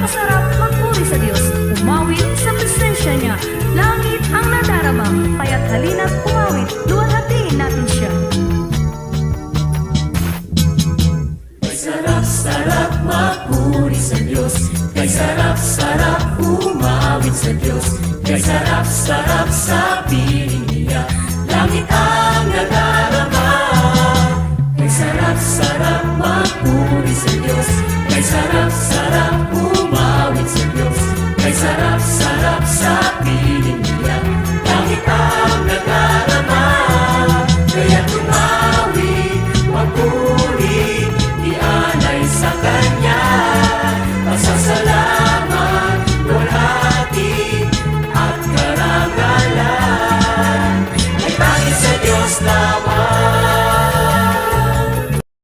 masarap magpuri sa Diyos, umawit sa presensya niya. Langit ang nadarama, kaya't halina't umawit, luwalhatiin natin siya. Kay sarap-sarap magpuri sa Diyos, kay sarap-sarap umawit sa Diyos, kay sarap-sarap sa piling niya. Langit ang nadarama, kay sarap-sarap magpuri